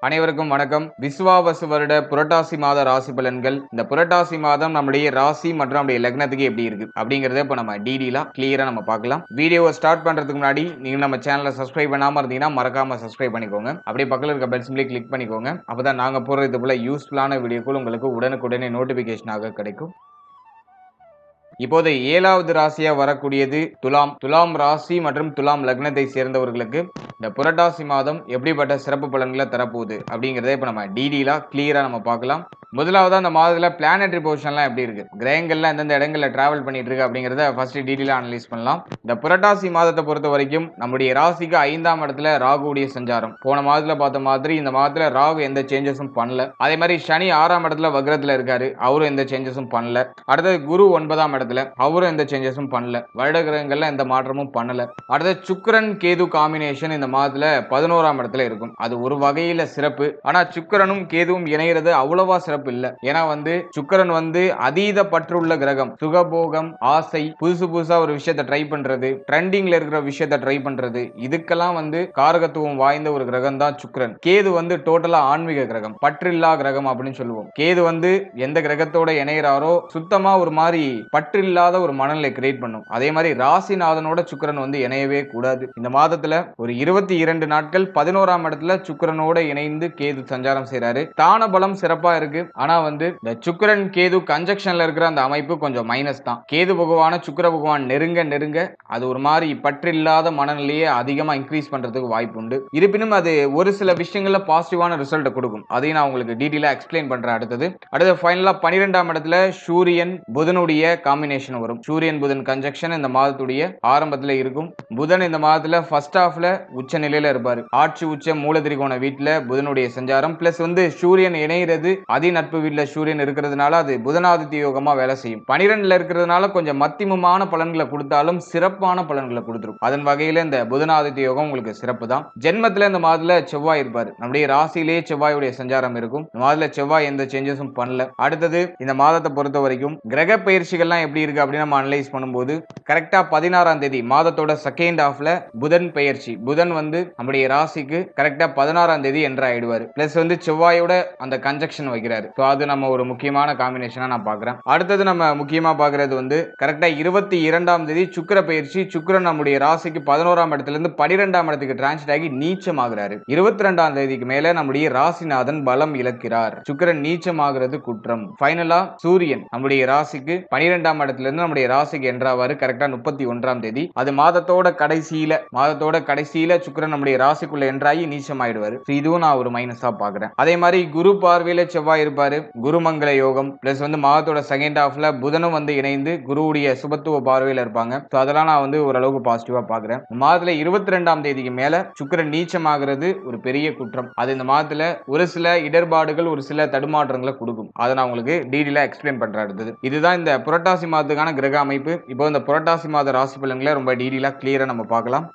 அனைவருக்கும் வணக்கம். விசுவாவசு வருட புரட்டாசி மாத ராசி பலன்கள். இந்த புரட்டாசி மாதம் நம்முடைய ராசி மற்றும் நம்முடைய லக்னத்துக்கு எப்படி இருக்கு அப்படிங்கறத இப்ப நம்ம டீடெயிலா கிளியரா நம்ம பார்க்கலாம். வீடியோவை ஸ்டார்ட் பண்றதுக்கு முன்னாடி நீங்க நம்ம சேனலை சப்ஸ்கிரைப் பண்ணாம இருந்தீங்கன்னா மறக்காம சப்ஸ்கிரைப் பண்ணிக்கோங்க. அப்படியே பக்கத்துல இருக்க பெல் சிம்பிளை கிளிக் பண்ணிக்கோங்க. அப்பதான் நாங்க போற இது போல யூஸ்ஃபுல்லான வீடியோக்கள் உங்களுக்கு உடனுக்குடனே நோட்டிபிகேஷனாக கிடைக்கும். இப்போது 7வது ராசியா வரக்கூடியது துலாம். துலாம் ராசி மற்றும் துலாம் லக்னத்தை சேர்ந்தவர்களுக்கு இந்த புரட்டாசி மாதம் எப்படிப்பட்ட சிறப்பு பலன்களை தரப்போகுது அப்படிங்கறத இப்ப நம்ம டீடெயிலா கிளியரா நம்ம பார்க்கலாம். முதலாவது அந்த மாதத்துல பிளானட்டரி பொசிஷன்லாம் எப்படி இருக்கு, கிரகங்கள்லாம் எந்தெந்த இடங்கள்ல டிராவல் பண்ணிட்டு இருக்கு அப்படிங்கறத ஃபர்ஸ்ட் டீடெயிலா அனலைஸ் பண்ணலாம். இந்த புரட்டாசி மாதத்தை பொறுத்த வரைக்கும் நம்முடைய ராசிக்கு 5ஆம் இடத்துல ராகுடைய சஞ்சாரம். போன மாதத்துல பார்த்த மாதிரி இந்த மாதத்துல ராகு எந்த சேஞ்சஸும் பண்ணல. அதே மாதிரி சனி 6ஆம் இடத்துல வக்ரத்துல இருக்காரு, அவரும் எந்த சேஞ்சஸும் பண்ணல. அடுத்தது குரு 9ஆம் இடத்துல, அவரும் எந்த சேஞ்சஸும் பண்ணல. வருட கிரகங்கள்ல எந்த மாற்றமும் பண்ணல. அடுத்தது சுக்கிரன் கேது காம்பினேஷன் இந்த மாதத்துல 11ஆம் இடத்துல இருக்கும். அது ஒரு வகையில சிறப்பு. ஆனா சுக்கிரனும் கேதுவும் இணைகிறது அவ்வளவா சிறப்பு இல்ல. ஏன்னா சுக்கிரன் அதீத பற்றுள்ள கிரகம். சுகபோகம், ஆசை, புதுசா ஒரு விஷயத்தை ட்ரை பண்றது, ட்ரெண்டிங்ல இருக்கிற விஷயத்தை ட்ரை பண்றது, இதுக்கெல்லாம் காரகத்துவம் வாய்ந்த ஒரு கிரகம் தான் சுக்கிரன். கேது டோட்டலா ஆன்மீக கிரகம், பற்றில்லா கிரகம் அப்படின்னு சொல்லுவோம். கேது எந்த கிரகத்தோட இணைகிறாரோ சுத்தமா ஒரு மாதிரி பற்றில்லாத ஒரு மனநிலை கிரியேட் பண்ணும். அதே மாதிரி ராசிநாதனோட சுக்கிரன் இணையவே கூடாது. இந்த மாதத்துல ஒரு 22 நாட்கள் 11ஆம் இடத்துல சுக்கிரனோட இணைந்து கேது சஞ்சாரம் செய்யறாரு. தான பலம் சிறப்பா இருக்கு. ஆனா இந்த சுக்கிரன் கேது கன்ஜக்ஷன்ல இருக்கிற அந்த அமைப்பு கொஞ்சம் மைனஸ் தான். கேது பகவான சுக்கிர பகவான் நெருங்க அது ஒரு மாதிரி பற்றில்லாத மனநிலையை அதிகமா இன்க்ரீஸ் பண்றதுக்கு வாய்ப்பு உண்டு. இருப்பினும் அது ஒரு சில விஷயங்கள்ல பாசிட்டிவான ரிசல்ட் கொடுக்கும். அதையும் நான் உங்களுக்கு டீடைலா எக்ஸ்பிளைன் பண்றேன். அடுத்து ஃபைனலா 12ஆம் இடத்துல சூரியன் புதனுடைய காம்பினேஷன் வரும். சூரியன் புதன் கன்ஜக்ஷன் இந்த மாதத்துடைய ஆரம்பத்துல இருக்கும். புதன் இந்த மாதத்துல ஃபர்ஸ்ட் ஹாஃப்ல உச்ச நிலையில இருப்பாரு. ஆட்சி உச்ச மூலதிரிகோண வீட்டுல புதனுடைய சஞ்சாரம் பிளஸ் சூரியன் இணைகிறது அதிநட்பு வீட்டுல சூரியன் இருக்கிறதுனால அது புதனாதித்ய யோகமா வேலை செய்யும். 12ல இருக்கிறதுனால கொஞ்சம் மத்தியமமான பலன்களை கொடுத்தாலும் சிறப்பான பலன்களை கொடுத்துரும். அதன் வகையில இந்த புதனாதித்ய யோகம் உங்களுக்கு சிறப்பு தான். ஜென்மத்துல இந்த மாதத்துல செவ்வாய் இருப்பாரு. நம்முடைய ராசியிலேயே செவ்வாயுடைய சஞ்சாரம் இருக்கும். இந்த மாதத்துல செவ்வாய் எந்த சேஞ்சஸும் பண்ணல. அடுத்தது இந்த மாதத்தை பொறுத்த வரைக்கும் கிரக பயிற்சிகள்லாம் எப்படி இருக்கு அப்படின்னு நம்ம அனலைஸ் பண்ணும்போது கரெக்டா 16ஆம் தேதி மாதத்தோட செகண்ட் ஹாஃப்ல புதன் பயிற்சி. புதன் நம்முடைய ராசிக்கு கரெக்டா 16ஆம் தேதி என்டர் ஆயிடுவாரு. பிளஸ் செவ்வாயோட அந்த கன்ஜக்ஷன் வைக்கிறாரு. அது நம்ம ஒரு முக்கியமான காம்பினேஷனா நான் பாக்குறேன். அடுத்தது நம்ம முக்கியமா பாக்குறது கரெக்டா 22ஆம் தேதி சுக்கிர பயிற்சி. சுக்கிரன் நம்முடைய ராசிக்கு 11ஆம் இடத்துல இருந்து 12ஆம் இடத்துக்கு டிரான்சிட் ஆகி நீச்சமாகிறாரு. 22ஆம் தேதிக்கு மேல நம்முடைய ராசிநாதன் பலம் இழக்கிறார். சுக்கிரன் நீச்சமாகிறது குற்றம். ஃபைனலா சூரியன் நம்முடைய ராசிக்கு 12ஆம் இடத்துல இருந்து நம்முடைய ராசிக்கு என்றாவாரு கரெக்டா 31ஆம் தேதி. அது மாதத்தோட கடைசியில சுக்கிரன் நம்முடைய ராசிக்குள்ள என்றாகி நீச்சமாயிடுவாரு. இதுவும் நான் ஒரு மைனஸா பாக்குறேன். அதே மாதிரி குரு பார்வையில செவ்வாய் இருப்பாரு. குருமங்கள யோகம் பிளஸ் மாதத்தோட செகண்ட் ஹாஃப்ல புதனும் இணைந்து குருவுடைய சுபத்துவ பார்வையில இருப்பாங்க. அதெல்லாம் நான் ஓரளவுக்கு பாசிட்டிவா பாக்குறேன். மாதத்துல 22ஆம் தேதிக்கு மேல சுக்கிரன் நீச்சமாகிறது ஒரு பெரிய குற்றம். அது இந்த மாதத்துல ஒரு சில இடர்பாடுகள் ஒரு சில தடுமாற்றங்களை கொடுக்கும். அதை நான் உங்களுக்கு டீடைலா எக்ஸ்பிளைன் பண்றேன். அடுத்தது இதுதான் இந்த புரட்டாசி மாதத்துக்கான கிரக அமைப்பு. இப்போ இந்த புரட்டாசி மாத ராசி பலன்களை ரொம்ப டீடைலா கிளியரா நம்ம பார்க்கலாம்.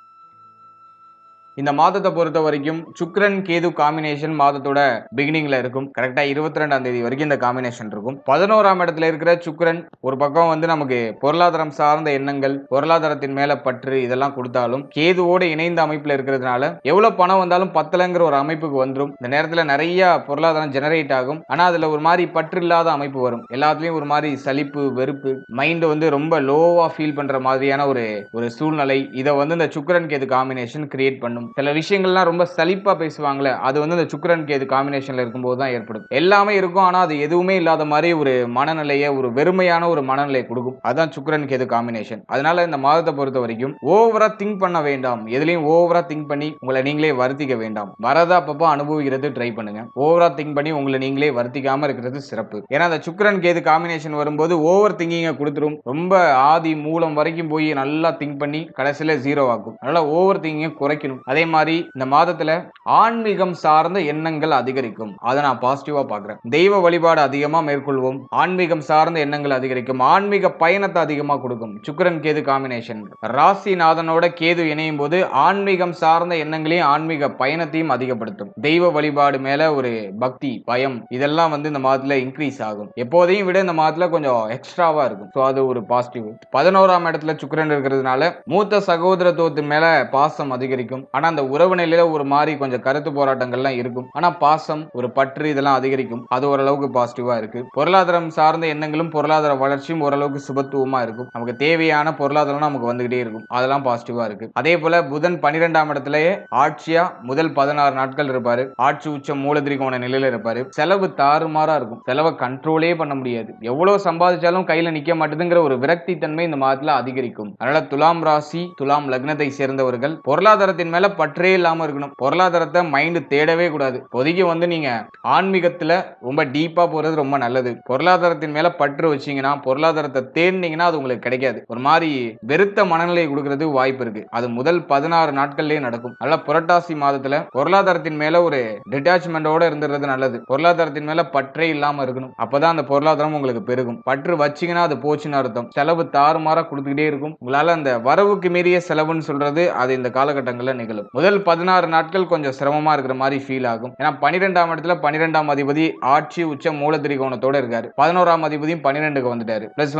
இந்த மாதத்தை பொறுத்த வரைக்கும் சுக்கிரன் கேது காம்பினேஷன் மாதத்தோட பிகினிங்ல இருக்கும். கரெக்டா 22ஆம் தேதி வரைக்கும் இந்த காம்பினேஷன் இருக்கும். 11ஆம் இடத்துல இருக்கிற சுக்கிரன் ஒரு பக்கம் நமக்கு பொருளாதாரம் சார்ந்த எண்ணங்கள், பொருளாதாரத்தின் மேல பற்று இதெல்லாம் கொடுத்தாலும் கேதுவோட இணைந்த அமைப்புல இருக்கிறதுனால எவ்வளவு பணம் வந்தாலும் பத்தலங்கிற ஒரு அமைப்புக்கு வந்துடும். இந்த நேரத்துல நிறைய பொருளாதாரம் ஜெனரேட் ஆகும். ஆனா அதுல ஒரு மாதிரி பற்று இல்லாத அமைப்பு வரும். எல்லாத்துலயும் ஒரு மாதிரி சலிப்பு, வெறுப்பு, மைண்ட் ரொம்ப லோவா ஃபீல் பண்ற மாதிரியான ஒரு சூழ்நிலை இதை இந்த சுக்கிரன் கேது காம்பினேஷன் கிரியேட் பண்ணும். சில விஷயங்கள்லாம் ரொம்ப சலிப்பா பேசுவாங்களே, அது இந்த சுக்கிரன் கேது காம்பினேஷன்ல இருக்கும்போது தான் ஏற்படும். எல்லாமே இருக்கும், ஆனா அது எதுவுமே இல்லாத மாதிரி ஒரு மனநிலையை, ஒரு வெறுமையான ஒரு மனநிலை கொடுக்கும். அதான் சுக்கிரன் கேது காம்பினேஷன். அதனால இந்த மாதத்தை பொறுத்த வரைக்கும் ஓவரா திங்க் பண்ண வேண்டாம். எதுலையும் ஓவரா திங்க் பண்ணி உங்களை நீங்களே வருத்திக்க வேண்டாம். வரத அப்பப்போ அனுபவிக்கிறது ட்ரை பண்ணுங்க. ஓவரா திங்க் பண்ணி உங்களை நீங்களே வருத்திக்காம இருக்கிறது சிறப்பு. ஏன்னா அந்த சுக்கிரன் கேது காம்பினேஷன் வரும்போது ஓவர் திங்கிங்க கொடுத்துரும். ரொம்ப ஆதி மூலம் வரைக்கும் போய் நல்லா திங்க் பண்ணி கடைசியில ஜீரோ ஆகும். அதனால ஓவர் திங்கிங்க குறைக்கணும். அதே மாதிரி இந்த மாதத்துல ஆன்மீகம் சார்ந்த எண்ணங்கள் அதிகரிக்கும். அதை நான் பாசிட்டிவா பாக்குறேன். தெய்வ வழிபாடு அதிகமா மேற்கொள்வோம். ஆன்மீகம் சார்ந்த எண்ணங்கள் அதிகரிக்கும். ஆன்மீக பயணத்தை அதிகமா கொடுக்கும். சுக்கிரன் கேது காம்பினேஷன் ராசிநாதனோட கேது இணையும் போது ஆன்மீகம் சார்ந்த எண்ணங்களையும் ஆன்மீக பயணத்தையும் அதிகப்படுத்தும். தெய்வ வழிபாடு மேல ஒரு பக்தி, பயம் இதெல்லாம் இந்த மாதத்துல இன்க்ரீஸ் ஆகும். எப்போதையும் விட இந்த மாதத்துல கொஞ்சம் எக்ஸ்ட்ராவா இருக்கும். அது ஒரு பாசிட்டிவ். 11ஆம் இடத்துல சுக்கிரன் இருக்கிறதுனால மூத்த சகோதரத்துவத்தின் மேல பாசம் அதிகரிக்கும். ஆனா ஆனா அந்த உறவு நிலையில ஒரு மாதிரி கொஞ்சம் கருத்து போராட்டங்கள்லாம் இருக்கும். ஆனா பாசம், ஒரு பற்று இதெல்லாம் அதிகரிக்கும். அது ஓரளவுக்கு பாசிட்டிவா இருக்கு. பொருளாதாரம் சார்ந்த எண்ணங்களும் பொருளாதார வளர்ச்சியும் ஓரளவுக்கு சுபத்துவமா இருக்கும். நமக்கு தேவையான பொருளாதாரம் நமக்கு வந்துகிட்டே இருக்கும். அதெல்லாம் பாசிட்டிவா இருக்கு. அதே போல புதன் 12ஆம் இடத்திலேயே ஆட்சியா முதல் 16 நாட்கள் இருப்பாரு. ஆட்சி உச்சம் மூலதிரிகோண நிலையில இருப்பாரு. செலவு தாறுமாறா இருக்கும். செலவை கண்ட்ரோலே பண்ண முடியாது. எவ்வளவு சம்பாதிச்சாலும் கையில நிக்க மாட்டேதுங்கிற ஒரு விரக்தி தன்மை இந்த மாதத்துல அதிகரிக்கும். அதனால துலாம் ராசி, துலாம் லக்னத்தை சேர்ந்தவர்கள் பொருளாதாரத்தின் மேல பற்றே இல்லாம இருக்கணும். பொருளாதாரத்தை மைண்ட் தேடவே கூடாது. இப்போதைக்கு நீங்க ஆன்மீகத்துல ரொம்ப டீப்பா போறது ரொம்ப நல்லது. பொருளாதாரத்தின் மேல பற்று வச்சீங்கன்னா, பொருளாதாரத்தை தேடினீங்கன்னா அது உங்களுக்கு கிடைக்காது. ஒரு மாதிரி வெறுத்த மனநிலை கொடுக்கிறது வாய்ப்பு இருக்கு. அது முதல் 16 நாட்கள்லயே நடக்கும். அதனால புரட்டாசி மாதத்துல பொருளாதாரத்தின் மேல ஒரு டிட்டாச்மெண்டோட இருந்துறது நல்லது. பொருளாதாரத்தின் மேல பற்றே இல்லாம இருக்கணும். அப்பதான் அந்த பொருளாதாரம் உங்களுக்கு பெருகும். பற்று வச்சீங்கன்னா அது போச்சுன்னு அர்த்தம். செலவு தாறுமாறா கொடுத்துக்கிட்டே இருக்கும். உங்களால அந்த வரவுக்கு மீறிய செலவுன்னு சொல்றது அது இந்த காலகட்டங்களில் நிகழும். முதல் 16 நாட்கள் கொஞ்சம் சிரமமா இருக்கிற மாதிரி ஃபீல் ஆகும். ஏன்னா 12ஆம் இடத்துல 12ஆம் அதிபதி ஆட்சி உச்ச மூல திரிகோணத்தோட இருக்காரு. 11ஆம் அதிபதியும் 12க்கு வந்துட்டாரு. பிளஸ்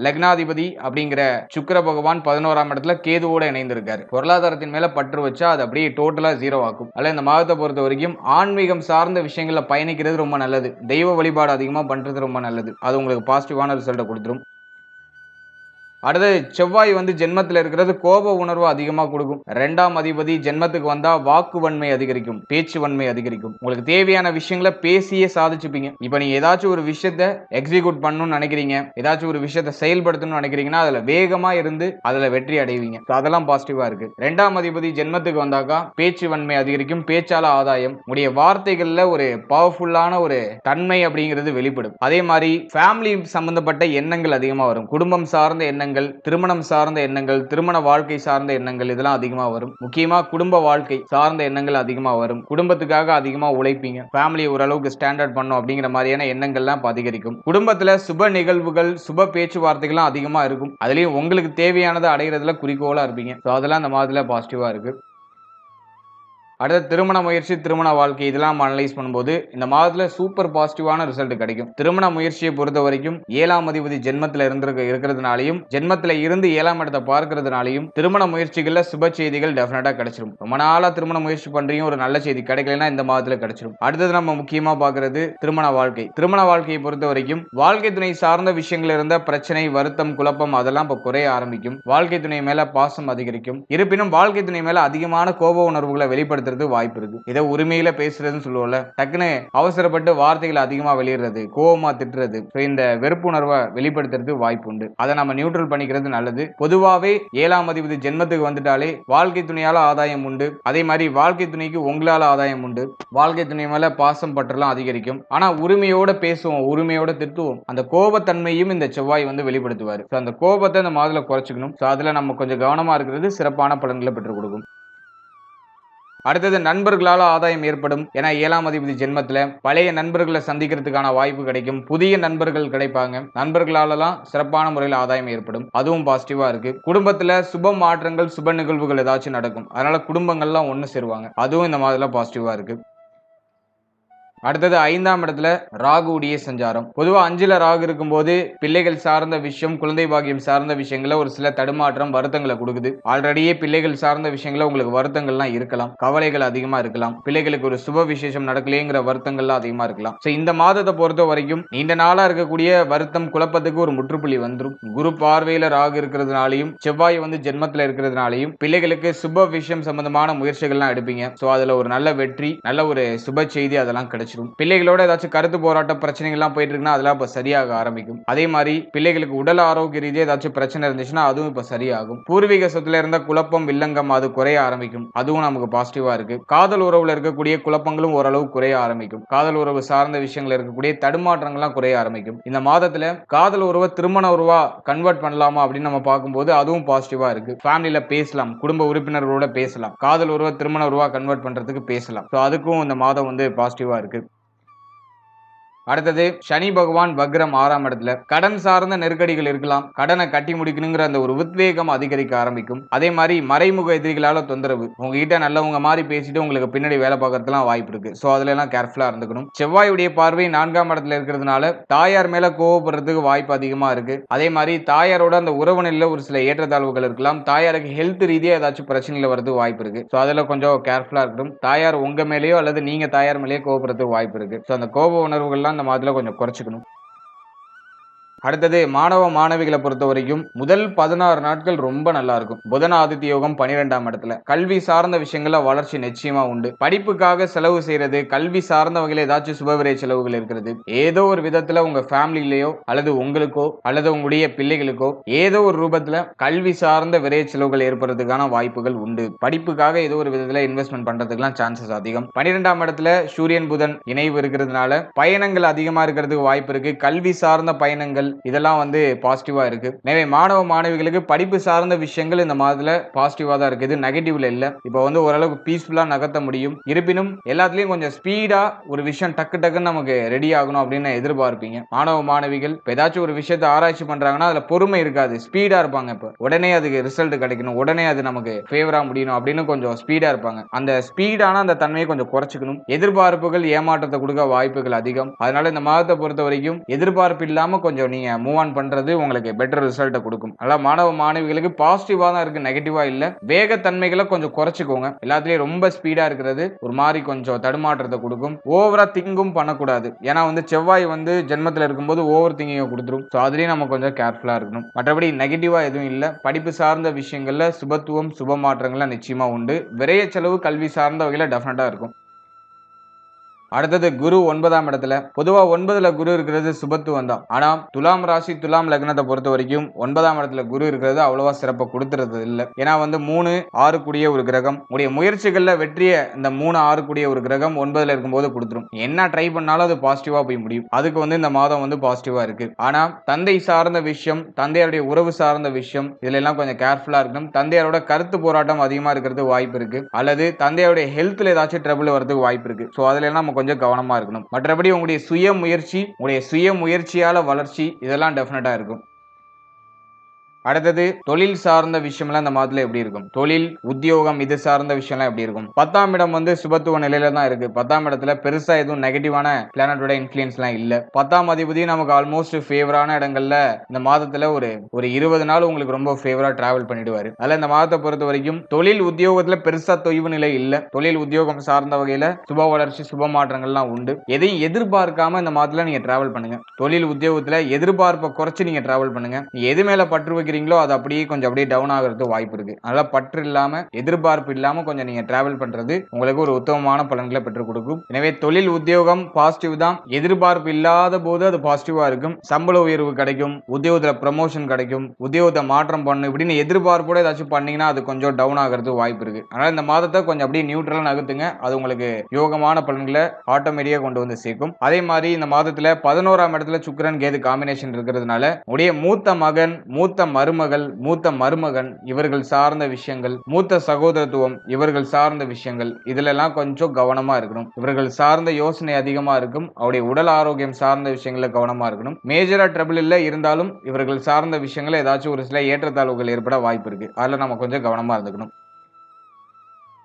லக்னாதிபதி அப்படிங்கிற சுக்கிர பகவான் 11ஆம் இடத்துல கேதுவோட இணைந்திருக்காரு. பொருளாதாரத்தின் மேல பற்று வச்சா அது அப்படியே டோட்டலா ஜீரோ ஆக்கும். அல்ல இந்த மாதத்தை பொறுத்த வரைக்கும் ஆன்மீகம் சார்ந்த விஷயங்களை பயணிக்கிறது ரொம்ப நல்லது. தெய்வ வழிபாடு அதிகமா பண்றது ரொம்ப நல்லது. அது உங்களுக்கு பாசிட்டிவான ரிசல்ட்டை கொடுத்துரும். அடுத்து செவ்வாய் ஜென்மத்தில் இருக்கிறது கோப உணர்வு அதிகமா கொடுக்கும். 2ஆம் அதிபதி ஜென்மத்துக்கு வந்தா வாக்கு வன்மை அதிகரிக்கும், பேச்சு வன்மை அதிகரிக்கும். உங்களுக்கு தேவையான விஷயங்களை பேசியே சாதிச்சுப்பீங்க. இப்ப நீங்க ஏதாச்சும் ஒரு விஷயத்தை எக்ஸிக்யூட் பண்ணணும்னு நினைக்கிறீங்க, ஏதாச்சும் ஒரு விஷயத்தை செயல்படுத்தணும்னு நினைக்கிறீங்கன்னா அதுல வேகமா இருந்து அதுல வெற்றி அடைவீங்க. அதெல்லாம் பாசிட்டிவா இருக்கு. 2ஆம் அதிபதி ஜென்மத்துக்கு வந்தாக்கா பேச்சு வன்மை அதிகரிக்கும், பேச்சால ஆதாயம், உடைய வார்த்தைகள்ல ஒரு பவர்ஃபுல்லான ஒரு தன்மை அப்படிங்கிறது வெளிப்படும். அதே மாதிரி ஃபேமிலி சம்பந்தப்பட்ட எண்ணங்கள் அதிகமா வரும். குடும்பம் சார்ந்த எண்ணங்கள், திருமணம் சார்ந்த எண்ணங்கள், திருமண வாழ்க்கை சார்ந்த எண்ணங்கள் இதெல்லாம் அதிகமா வரும். முக்கியமா குடும்ப வாழ்க்கை சார்ந்த எண்ணங்கள் அதிகமா வரும். குடும்பத்துக்காக அதிகமா உழைப்பீங்க. ஃபேமிலி ஓரளவுக்கு ஸ்டாண்டர்ட் பண்ணும் அப்படிங்கிற மாதிரியான எண்ணங்கள்லாம் அதிகரிக்கும். குடும்பத்துல சுப நிகழ்வுகள், சுப பேச்சுவார்த்தைகள்லாம் அதிகமா இருக்கும். அதுலயும் உங்களுக்கு தேவையானதை அடைகிறதுல குறிக்கோளா இருப்பீங்க. அதெல்லாம் இந்த மாதத்துல பாசிட்டிவா இருக்கு. அடுத்த திருமண முயற்சி, திருமண வாழ்க்கை இதெல்லாம் அனலைஸ் பண்ணும்போது இந்த மாதத்துல சூப்பர் பாசிட்டிவான ரிசல்ட் கிடைக்கும். திருமண முயற்சியை பொறுத்த வரைக்கும் 7ஆம் அதிபதி ஜென்மத்துல இருக்கிறதுனாலையும், ஜென்மத்துல இருந்து 7ஆம் இடத்தை பார்க்கிறதுனாலையும் திருமண முயற்சிகள்ல சுப செய்திகள் டெஃபினட்டா கிடைச்சிடும். ரொம்ப நாளா திருமண முயற்சி பண்றீங்க, ஒரு நல்ல செய்தி கிடைக்கலன்னா இந்த மாதத்துல கிடைச்சிடும். அடுத்தது நம்ம முக்கியமா பார்க்கிறது திருமண வாழ்க்கை. திருமண வாழ்க்கையை பொறுத்த வரைக்கும் வாழ்க்கை துணை சார்ந்த விஷயங்கள் இருந்த பிரச்சனை, வருத்தம், குழப்பம் அதெல்லாம் இப்ப குறைய ஆரம்பிக்கும். வாழ்க்கை துணை மேல பாசம் அதிகரிக்கும். இருப்பினும் வாழ்க்கை துணை மேல அதிகமான கோப உணர்வுகளை வெளிப்படுத்த வாய்ப்பு இருக்கு. இதை உரிமையில பேசுறதுன்னு சொல்லுவோம்ல, டக்குன்னு அவசரப்பட்டு வார்த்தைகள் அதிகமா வெளியிடுறது, கோபமா திட்டுறது, இந்த வெறுப்புணர்வை வெளிப்படுத்துறது வாய்ப்பு உண்டு. அதை நம்ம நியூட்ரல் பண்ணிக்கிறது நல்லது. பொதுவாவே 7ஆம் அதிபதி ஜென்மத்துக்கு வந்துட்டாலே வாழ்க்கை துணையால ஆதாயம் உண்டு. அதே மாதிரி வாழ்க்கை துணைக்கு உங்களால ஆதாயம் உண்டு. வாழ்க்கை துணை மேல பாசம் பற்றலாம் அதிகரிக்கும். ஆனா உரிமையோட பேசுவோம், உரிமையோட திட்டுவோம். அந்த கோபத்தன்மையும் இந்த செவ்வாய் வெளிப்படுத்துவார். அந்த கோபத்தை இந்த மாதத்துல குறைச்சிக்கணும். அதுல நம்ம கொஞ்சம் கவனமா இருக்கிறது சிறப்பான பலன்களை பெற்றுக் கொடுக்கும். அடுத்தது நண்பர்களால் ஆதாயம் ஏற்படும். ஏன்னா 7ஆம் அதிபதி ஜென்மத்துல பழைய நண்பர்களை சந்திக்கிறதுக்கான வாய்ப்பு கிடைக்கும். புதிய நண்பர்கள் கிடைப்பாங்க. நண்பர்களாலலாம் சிறப்பான முறையில் ஆதாயம் ஏற்படும். அதுவும் பாசிட்டிவா இருக்கு. குடும்பத்துல சுப மாற்றங்கள், சுப நிகழ்வுகள் ஏதாச்சும் நடக்கும். அதனால குடும்பங்கள்லாம் ஒண்ணு சேருவாங்க. அதுவும் இந்த மாதிரில பாசிட்டிவா இருக்கு. அடுத்தது 5ஆம் இடத்துல ராகு உடைய சஞ்சாரம். பொதுவா 5ல ராகு இருக்கும்போது பிள்ளைகள் சார்ந்த விஷயம், குழந்தை பாக்கியம் சார்ந்த விஷயங்கள ஒரு சில தடுமாற்றம், வருத்தங்களை கொடுக்குது. ஆல்ரெடியே பிள்ளைகள் சார்ந்த விஷயங்கள உங்களுக்கு வருத்தங்கள்லாம் இருக்கலாம், கவலைகள் அதிகமா இருக்கலாம். பிள்ளைகளுக்கு ஒரு சுப விசேஷம் நடக்கலைங்கிற வருத்தங்கள்லாம் அதிகமா இருக்கலாம். இந்த மாதத்தை பொறுத்த வரைக்கும் நீண்ட நாளா இருக்கக்கூடிய வருத்தம், குழப்பத்துக்கு ஒரு முற்றுப்புள்ளி வந்துடும். குரு பார்வையில ராகு இருக்கிறதுனாலையும், செவ்வாய் ஜென்மத்துல இருக்கிறதுனாலையும் பிள்ளைகளுக்கு சுப விஷயம் சம்பந்தமான முயற்சிகள்லாம் எடுப்பீங்க. அதுல ஒரு நல்ல வெற்றி, நல்ல ஒரு சுப செய்தி அதெல்லாம் கிடைச்சிடும். பிள்ளைகளோட ஏதாச்சும் கருத்து போராட்ட பிரச்சனைகள்லாம் போயிட்டு இருக்குன்னா அதெல்லாம் இப்ப சரியாக ஆரம்பிக்கும். அதே மாதிரி பிள்ளைகளுக்கு உடல் ஆரோக்கிய ரீதியா ஏதாச்சும் பிரச்சனை இருந்துச்சுன்னா அதுவும் இப்ப சரியாகும். பூர்வீக சொத்துல இருந்த குழப்பம், வில்லங்கம் அது குறைய ஆரம்பிக்கும். அதுவும் நமக்கு பாசிட்டிவா இருக்கு. காதல் உறவுல இருக்கக்கூடிய குழப்பங்களும் ஓரளவு குறைய ஆரம்பிக்கும். காதல் உறவு சார்ந்த விஷயங்கள் இருக்கக்கூடிய தடுமாற்றங்கள்லாம் குறைய ஆரம்பிக்கும். இந்த மாதத்துல காதல் உறவை திருமண உறவா கன்வெர்ட் பண்ணலாமா அப்படின்னு நம்ம பார்க்கும்போது அதுவும் பாசிட்டிவா இருக்கு. ஃபேமிலியில பேசலாம், குடும்ப உறுப்பினர்களோட பேசலாம், காதல் உறவை திருமண உறவா கன்வெர்ட் பண்றதுக்கு பேசலாம். அதுக்கும் இந்த மாதம் பாசிட்டிவா இருக்கு. அடுத்தது சனி பகவான் வக்ரம் 6ஆம் இடத்துல. கடன் சார்ந்த நெருக்கடிகள் இருக்கலாம். கடனை கட்டி முடிக்கணுங்கிற அந்த ஒரு உத்வேகம் அதிகரிக்க ஆரம்பிக்கும். அதே மாதிரி மறைமுக எதிரிகளால தொந்தரவு, உங்ககிட்ட நல்லவங்க மாதிரி பேசிட்டு உங்களுக்கு பின்னாடி வேலை பார்க்கறதுலாம் வாய்ப்பு இருக்கு. சோ அதுல எல்லாம் கேர்ஃபுல்லா இருந்துக்கணும். செவ்வாயுடைய பார்வை 4ஆம் இடத்துல இருக்கிறதுனால தாயார் மேல கோவப்படுறதுக்கு வாய்ப்பு அதிகமா இருக்கு. அதே மாதிரி தாயாரோட அந்த உறவு நிலையில ஒரு சில ஏற்றத்தாழ்வுகள் இருக்கலாம். தாயாருக்கு ஹெல்த் ரீதியா ஏதாச்சும் பிரச்சனைகள் வரது வாய்ப்பு இருக்கு. சோ அதுல கொஞ்சம் கேர்ஃபுல்லா இருக்கணும். தாயார் உங்க மேலேயோ அல்லது நீங்க தாயார் மேலேயோ கோவப்படுறதுக்கு வாய்ப்பு இருக்கு. சோ அந்த கோப உணர்வுகள்லாம் இந்த மாதிரில கொஞ்சம் குறைச்சிக்கணும். அடுத்தது மாணவ மாணவிகளை பொறுத்த வரைக்கும் முதல் 16 நாட்கள் ரொம்ப நல்லா இருக்கும். புதன் ஆதித்ய யோகம் 12ஆம் இடத்துல. கல்வி சார்ந்த விஷயங்கள்ல வளர்ச்சி நிச்சயமா உண்டு. படிப்புக்காக செலவு செய்யறது, கல்வி சார்ந்த வகையில ஏதாச்சும் சுபவிரை செலவுகள் இருக்கிறது, ஏதோ ஒரு விதத்துல உங்க ஃபேமிலியிலயோ அல்லது உங்களுக்கோ அல்லது உங்களுடைய பிள்ளைகளுக்கோ ஏதோ ஒரு ரூபத்துல கல்வி சார்ந்த விரை செலவுகள் ஏற்படுறதுக்கான வாய்ப்புகள் உண்டு. படிப்புக்காக ஏதோ ஒரு விதத்துல இன்வெஸ்ட்மெண்ட் பண்றதுக்குலாம் சான்சஸ் அதிகம். 12ஆம் இடத்துல சூரியன் புதன் இணைவு இருக்கிறதுனால பயணங்கள் அதிகமா இருக்கிறதுக்கு வாய்ப்பு இருக்கு. கல்வி சார்ந்த பயணங்கள் இதெல்லாம் வந்து பாசிட்டிவா இருக்கு. எனவே மாணவ மாணவிகளுக்கு படிப்பு சார்ந்த விஷயங்கள் இந்த மாதத்துல பாசிட்டிவா தான் இருக்கு. இது நெகட்டிவ்ல இல்ல. இப்போ வந்து ஓரளவுக்கு பீஸ்ஃபுல்லா நகர்த்த முடியும். இருப்பினும் எல்லாத்துலயும் கொஞ்சம் ஸ்பீடா ஒரு விஷயம் டக்கு டக்குன்னு நமக்கு ரெடி ஆகணும் அப்படின்னு எதிர்பார்ப்பீங்க. மாணவ மாணவிகள் ஏதாச்சும் ஒரு விஷயத்தை ஆராய்ச்சி பண்றாங்கன்னா அதுல பொறுமை இருக்காது, ஸ்பீடா இருப்பாங்க. இப்ப உடனே அதுக்கு ரிசல்ட் கிடைக்கணும், உடனே அது நமக்கு ஃபேவரா முடியணும் அப்படின்னு கொஞ்சம் ஸ்பீடா இருப்பாங்க. அந்த ஸ்பீடான அந்த தன்மையை கொஞ்சம் குறைச்சிக்கணும். எதிர்பார்ப்புகள் ஏமாற்றத்தை கொடுக்க வாய்ப்புகள் அதிகம். அதனால இந்த மாதத்தை பொறுத்த வரைக்கும் எதிர்பார்ப்பு இல்லாம கொஞ்சம் நீங்க மூவ் ஆன் பண்றது உங்களுக்கு பெட்டர் ரிசல்ட் கொடுக்கும். அதனால மாணவ மாணவிகளுக்கு பாசிட்டிவா தான் இருக்கு, நெகட்டிவா இல்ல. வேகத்தன்மைகளை கொஞ்சம் குறைச்சிக்கோங்க. எல்லாத்துலயும் ரொம்ப ஸ்பீடா இருக்கிறது ஒரு மாதிரி கொஞ்சம் தடுமாற்றத்தை கொடுக்கும். ஓவரா திங்கும் பண்ணக்கூடாது. ஏன்னா வந்து செவ்வாய் வந்து ஜென்மத்துல இருக்கும்போது ஓவர் திங்கிங்க கொடுத்துரும். சோ அதுலயும் நம்ம கொஞ்சம் கேர்ஃபுல்லா இருக்கணும். மற்றபடி நெகட்டிவா எதுவும் இல்ல. படிப்பு சார்ந்த விஷயங்கள்ல சுபத்துவம் சுப மாற்றங்கள்லாம் நிச்சயமா உண்டு. விரைய செலவு கல்வி சார்ந்த வகையில டெஃபினட்டா இருக்கும். அடுத்தது குரு 9ஆம் இடத்துல. பொதுவா 9ல குரு இருக்கிறது சுபத்துவம் தான். ஆனா துலாம் ராசி துலாம் லக்னத்தை பொறுத்த வரைக்கும் 9ஆம் இடத்துல குரு இருக்கிறது அவ்வளவா சிறப்பை கொடுத்துறது இல்ல. ஏன்னா வந்து 3 6 கூடிய ஒரு கிரகம், உடைய முயற்சிகள்ல வெற்றியை இந்த 3 6 கூடிய ஒரு கிரகம் 9ல இருக்கும்போது கொடுத்துரும். என்ன ட்ரை பண்ணாலும் அது பாசிட்டிவா போய் முடியும். அதுக்கு வந்து இந்த மாதம் வந்து பாசிட்டிவா இருக்கு. ஆனா தந்தை சார்ந்த விஷயம், தந்தையாருடைய உறவு சார்ந்த விஷயம், இதுல எல்லாம் கொஞ்சம் கேர்ஃபுல்லா இருக்கணும். தந்தையாரோட கருத்து போராட்டம் அதிகமா இருக்கிறது வாய்ப்பு இருக்கு. அல்லது தந்தையாருடைய ஹெல்த்ல ஏதாச்சும் ட்ரபிள் வரதுக்கு வாய்ப்பு இருக்கு. சோ அதுல எல்லாம் கொஞ்சம் கவனமா இருக்கணும். மற்றபடி உங்களுடைய சுய முயற்சி, உங்களுடைய சுய முயற்சியால வளர்ச்சி இதெல்லாம் டெஃபினட்டா இருக்கும். அடுத்தது தொழில் சார்ந்த விஷயம்லாம் இந்த மாதத்துல எப்படி இருக்கும்? தொழில் உத்தியோகம் இது சார்ந்த விஷயம்லாம் எப்படி இருக்கும்? 10ஆம் இடம் வந்து சுபத்துவ நிலையில தான் இருக்கு. 10ஆம் இடத்துல பெருசா எதுவும் நெகட்டிவான பிளானட்டோட இன்ஃப்ளூயன்ஸ்லாம் இல்ல. 10ஆம் அதிபதி நமக்கு ஆல்மோஸ்ட் ஃபேவரான இடங்கள்ல இந்த மாதத்துல ஒரு 20 நாள் உங்களுக்கு ரொம்ப ஃபேவரா டிராவல் பண்ணிடுவாரு. அதனால இந்த மாதத்தை பொறுத்த வரைக்கும் தொழில் உத்தியோகத்துல பெருசா தொய்வு நிலை இல்ல. தொழில் உத்தியோகம் சார்ந்த வகையில சுப வளர்ச்சி சுப மாற்றங்கள்லாம் உண்டு. எதையும் எதிர்பார்க்காம இந்த மாதத்துல நீங்க டிராவல் பண்ணுங்க. தொழில் உத்தியோகத்துல எதிர்பார்ப்பை குறைச்சு நீங்க டிராவல் பண்ணுங்க. எது மேல பற்று வைக்கிறீங்களோ அது அப்படியே கொஞ்சம் அப்படியே டவுன் ஆகிறது வாய்ப்பு இருக்கு. அதனால பற்று இல்லாம எதிர்பார்ப்பு இல்லாம கொஞ்சம் நீங்க டிராவல் பண்றது உங்களுக்கு ஒரு உத்தமமான பலன்களை பெற்றுக் கொடுக்கும். எனவே தொழில் உத்தியோகம் பாசிட்டிவ் தான். எதிர்பார்ப்பு இல்லாத போது அது பாசிட்டிவா இருக்கும். சம்பள உயர்வு கிடைக்கும், உத்தியோகத்துல ப்ரமோஷன் கிடைக்கும், உத்தியோகத்தை மாற்றம் பண்ணு இப்படின்னு எதிர்பார்ப்போட ஏதாச்சும் பண்ணீங்கன்னா அது கொஞ்சம் டவுன் ஆகிறது வாய்ப்பு இருக்கு. அதனால இந்த மாதத்தை கொஞ்சம் அப்படியே நியூட்ரலா நகர்த்துங்க. அது உங்களுக்கு யோகமான பலன்களை ஆட்டோமேட்டிக்கா கொண்டு வந்து சேர்க்கும். அதே மாதிரி இந்த மாதத்துல 11ஆம் இடத்துல சுக்கிரன் கேது காம்பினேஷன் இருக்கிறதுனால உடைய மூத்த மகன், மூத்த மருமகள், மூத்த மருமகன் இவர்கள் சார்ந்த விஷயங்கள், மூத்த சகோதரத்துவம் இவர்கள் சார்ந்த விஷயங்கள் இதுல எல்லாம் கொஞ்சம் கவனமா இருக்கணும். இவர்கள் சார்ந்த யோசனை அதிகமா இருக்கும். அவருடைய உடல் ஆரோக்கியம் சார்ந்த விஷயங்கள கவனமா இருக்கணும். மேஜரா ட்ரபிள் இல்ல, இருந்தாலும் இவர்கள் சார்ந்த விஷயங்கள ஏதாச்சும் ஒரு சில ஏற்றத்தாழ்வுகள் ஏற்பட வாய்ப்பு இருக்கு. அதுல நம்ம கொஞ்சம் கவனமா இருந்துக்கணும்.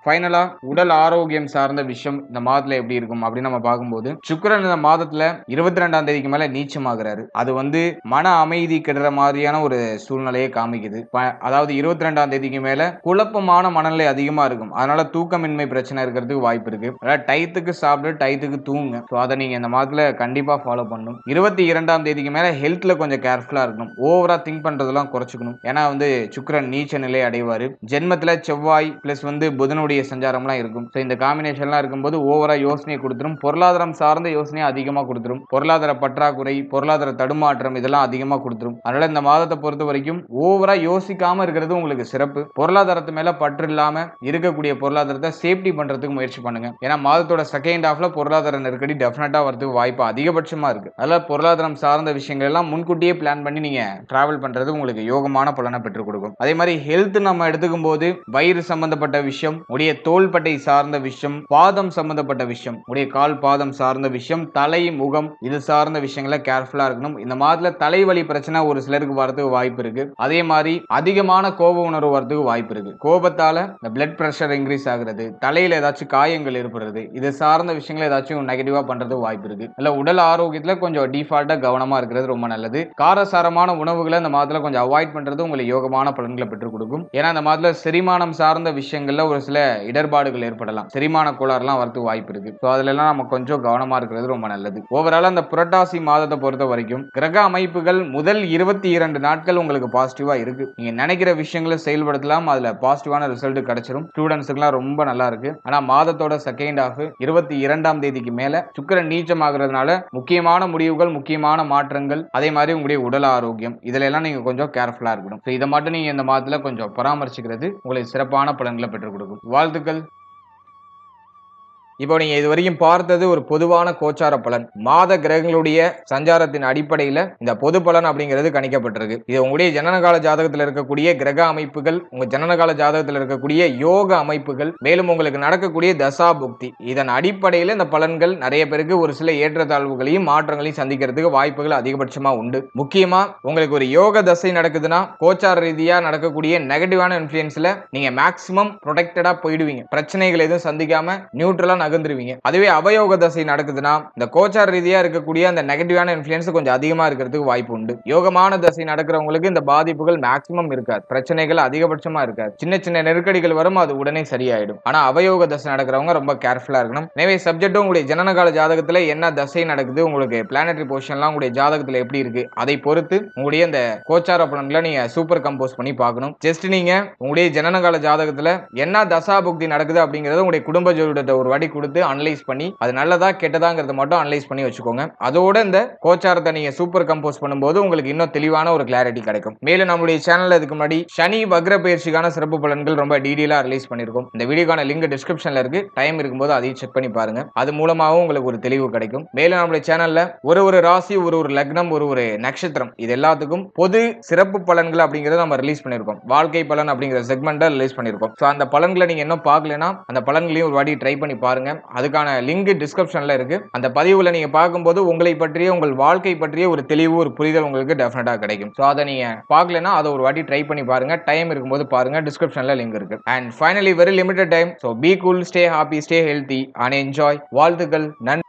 ஃபைனலா உடல் ஆரோக்கியம் சார்ந்த விஷயம் இந்த மாதத்துல எப்படி இருக்கும் அப்படின்னு நம்ம பார்க்கும்போது சுக்கிரன் இந்த மாதத்துல 22ஆம் தேதிக்கு மேல நீச்சமாகிறாரு. அது வந்து மன அமைதி கெடுற மாதிரியான ஒரு சூழ்நிலையை காமிக்குது. அதாவது 22ஆம் தேதிக்கு மேல குழப்பமான மனநிலை அதிகமா இருக்கும். அதனால தூக்கமின்மை பிரச்சனை இருக்கிறதுக்கு வாய்ப்பு இருக்கு. அதாவது டயத்துக்கு சாப்பிட்டு டயத்துக்கு தூங்குங்க. ஸோ அதை நீங்க இந்த மாதத்துல கண்டிப்பா ஃபாலோ பண்ணணும். 22ஆம் தேதிக்கு மேல ஹெல்த்ல கொஞ்சம் கேர்ஃபுல்லா இருக்கணும். ஓவரா திங்க் பண்றதெல்லாம் குறைச்சிக்கணும். ஏன்னா வந்து சுக்கிரன் நீச்ச நிலை அடைவாரு. ஜென்மத்துல செவ்வாய் பிளஸ் வந்து புதனுடைய சஞ்சாரம்லாம் இருக்கும். இந்த காம்பினேஷன்லாம் இருக்கும்போது ஓவரா யோசனையை கொடுத்துரும். பொருளாதாரம் சார்ந்த யோசனையை அதிகமா கொடுத்துரும். பொருளாதார பற்றாக்குறை, பொருளாதார தடுமாற்றம் இதெல்லாம் அதிகமா கொடுத்துரும். அதனால இந்த மாதத்தை பொறுத்த வரைக்கும் ஓவரா யோசிக்காம இருக்கிறது உங்களுக்கு சிறப்பு. பொருளாதாரத்து மேல பற்று இல்லாம இருக்கக்கூடிய பொருளாதாரத்தை சேஃப்டி பண்றதுக்கு முயற்சி பண்ணுங்க. ஏன்னா மாதத்தோட செகண்ட் ஹாஃப்ல பொருளாதார நெருக்கடி டெஃபினட்டா வரதுக்கு வாய்ப்பு அதிகபட்சமா இருக்கு. அதனால பொருளாதாரம் சார்ந்த விஷயங்கள் எல்லாம் முன்கூட்டியே பிளான் பண்ணி நீங்க டிராவல் பண்றது உங்களுக்கு யோகமான பலனை பெற்றுக் கொடுக்கும். அதே மாதிரி ஹெல்த் நம்ம எடுத்துக்கும் போது வயிறு சம்பந்தப்பட்ட விஷயம், உங்களுடைய தோள்பட்டை சார்ந்த விஷயம், பாதம் சம்பந்தப்பட்ட விஷயம், உங்களுடைய கால் பாதம் சார்ந்த விஷயம், தலை முகம் இது சார்ந்த விஷயங்களை கேர்ஃபுல்லா இருக்கணும். இந்த மாதிரி தலைவலி பிரச்சனை ஒரு சிலருக்கு வரதுக்கு வாய்ப்பு இருக்கு. அதே மாதிரி அதிகமான கோப உணர்வு வரதுக்கு வாய்ப்பு இருக்கு. கோபத்தால இந்த பிளட் பிரஷர் இன்க்ரீஸ் ஆகுறது, தலையில ஏதாச்சும் காயங்கள் ஏற்படுறது, இது சார்ந்த விஷயங்கள் ஏதாச்சும் நெகட்டிவா பண்றதுக்கு வாய்ப்பு இருக்கு. இல்ல உடல் ஆரோக்கியத்துல கொஞ்சம் டிஃபால்ட்டா கவனமா இருக்கிறது ரொம்ப நல்லது. காரசாரமான உணவுகளை இந்த மாதத்துல கொஞ்சம் அவாய்ட் பண்றது உங்களுக்கு யோகமான பலன்களை பெற்றுக் கொடுக்கும். ஏன்னா இந்த மாதத்துல செரிமானம் சார்ந்த விஷயங்கள்ல ஒரு சில இடர்பாடுகள் ஏற்படலாம். செரிமான கோளாறுலாம் வரதுக்கு வாய்ப்பு இருக்கு. ஸோ அதுல எல்லாம் நம்ம கொஞ்சம் கவனமா இருக்கிறது ரொம்ப நல்லது. ஓவரால் அந்த புரட்டாசி மாதத்தை பொறுத்த வரைக்கும் கிரக அமைப்புகள் முதல் 22 நாட்கள் உங்களுக்கு பாசிட்டிவா இருக்கு. நீங்க நினைக்கிற விஷயங்களை செயல்படுத்தலாம். அதுல பாசிட்டிவான ரிசல்ட் கிடைச்சிரும். ஸ்டூடெண்ட்ஸுக்குலாம் ரொம்ப நல்லா இருக்கு. ஆனா மாதத்தோட செகண்ட் ஹாஃப் 22ஆம் தேதிக்கு மேல சுக்கிரன் நீச்சம் ஆகுறதுனால முக்கியமான முடிவுகள், முக்கியமான மாற்றங்கள், அதே மாதிரி உங்களுடைய உடல் ஆரோக்கியம் இதுல எல்லாம் நீங்க கொஞ்சம் கேர்ஃபுல்லா இருக்கணும். இதை மட்டும் நீங்க இந்த மாதத்துல கொஞ்சம் பராமரிச்சுக்கிறது உங்களுக்கு சிறப்பான பலன்களை பெற்றுக் கொடுக்கும். வாழ்த்துக்கள். இப்போ நீங்க இதுவரைக்கும் பார்த்தது ஒரு பொதுவான கோச்சார பலன். மாத கிரகங்களுடைய சஞ்சாரத்தின் அடிப்படையில் இந்த பொது பலன் அப்படிங்கிறது கணிக்கப்பட்டிருக்கு. இது உங்களுடைய ஜனனகால ஜாதகத்தில் இருக்கக்கூடிய கிரக அமைப்புகள், உங்க ஜனனகால ஜாதகத்தில் இருக்கக்கூடிய யோக அமைப்புகள், மேலும் உங்களுக்கு நடக்கக்கூடிய தசா புக்தி, இதன் அடிப்படையில் இந்த பலன்கள் நிறைய பேருக்கு ஒரு சில ஏற்றத்தாழ்வுகளையும் மாற்றங்களையும் சந்திக்கிறதுக்கு வாய்ப்புகள் அதிகபட்சமா உண்டு. முக்கியமா உங்களுக்கு ஒரு யோக தசை நடக்குதுன்னா கோச்சார ரீதியா நடக்கக்கூடிய நெகட்டிவான இன்ஃபுளுன்ஸ்ல நீங்க மேக்சிமம் ப்ரொடெக்டடா போயிடுவீங்க. பிரச்சனைகள் எதுவும் சந்திக்காம நியூட்ரலா நகர்ந்துருவீங்க. அதுவே அவயோக தசை நடக்குதுன்னா இந்த கோச்சார ரீதியா இருக்கக்கூடிய அந்த நெகட்டிவான இன்ஃப்ளூயன்ஸ் கொஞ்சம் அதிகமா இருக்கிறதுக்கு வாய்ப்பு உண்டு. யோகமான தசை நடக்கிறவங்களுக்கு இந்த பாதிப்புகள் மேக்ஸிமம் இருக்காது. பிரச்சனைகள் அதிகபட்சமா இருக்காது. சின்ன சின்ன நெருக்கடிகள் வரும், அது உடனே சரியாயிடும். ஆனா அவயோக தசை நடக்கிறவங்க ரொம்ப கேர்ஃபுல்லா இருக்கணும். எனவே சப்ஜெக்டும் உங்களுடைய ஜனனகால ஜாதகத்துல என்ன தசை நடக்குது, உங்களுக்கு பிளானட்டரி பொசிஷன்லாம் உங்களுடைய ஜாதகத்துல எப்படி இருக்கு, அதை பொறுத்து உங்களுடைய இந்த கோச்சார பலன்களை நீங்க சூப்பர் கம்போஸ் பண்ணி பார்க்கணும். ஜஸ்ட் நீங்க உங்களுடைய ஜனனகால ஜாதகத்துல என்ன தசா புக்தி நடக்குது அப்படிங்கறது உங்களுடைய குடும்ப ஜோதிடத்தை ஒரு வாட்டி கொடுத்து அனலைஸ் பண்ணி அது நல்லதா கெட்டதாங்கிறத மட்டும் அனலைஸ் பண்ணி வச்சுக்கோங்க. அதோட இந்த கோச்சாரத்தை நீங்க சூப்பர் கம்போஸ் பண்ணும்போது உங்களுக்கு இன்னும் தெளிவான ஒரு கிளாரிட்டி கிடைக்கும். மேலும் நம்மளுடைய சேனல்ல இதுக்கு முன்னாடி சனி வக்ர பயிற்சிக்கான சிறப்பு பலன்கள் ரொம்ப டீடைலா ரிலீஸ் பண்ணிருக்கோம். இந்த வீடியோக்கான லிங்க் டிஸ்கிரிப்ஷன்ல இருக்கு. டைம் இருக்கும்போது அதையும் செக் பண்ணி பாருங்க. அது மூலமாவும் உங்களுக்கு ஒரு தெளிவு கிடைக்கும். மேலும் நம்மளுடைய சேனல்ல ஒரு ராசி, ஒரு லக்னம், ஒரு நட்சத்திரம் இது எல்லாத்துக்கும் பொது சிறப்பு பலன்கள் அப்படிங்கறத நம்ம ரிலீஸ் பண்ணிருக்கோம். வாழ்க்கை பலன் அப்படிங்கிற செக்மெண்ட்டை ரிலீஸ் பண்ணிருக்கோம். சோ அந்த பலன்களை நீங்க இன்னும் பார்க்கலனா அந்த பலன்களையும் ஒரு வாட்டி ட்ரை பண்ணி பாருங்க. அதுக்கான லிங்க் டிஸ்கிரிப்ஷன்ல இருக்கு. அந்த பதிவுகளை நீங்க பார்க்கும்போது உங்களை பற்றிய, உங்கள் வாழ்க்கை பற்றிய ஒரு தெளிவு, ஒரு புரிதல் உங்களுக்கு டெஃபினட்டா கிடைக்கும். சோ அதை நீங்க பார்க்கலனா அதை ஒரு வாட்டி ட்ரை பண்ணி பாருங்க. டைம் இருக்கும்போது பாருங்க. டிஸ்கிரிப்ஷன்ல லிங்க் இருக்கு. And finally very limited time. So be cool, stay happy, stay healthy and enjoy. வாழ்த்துக்கள். நன்றி.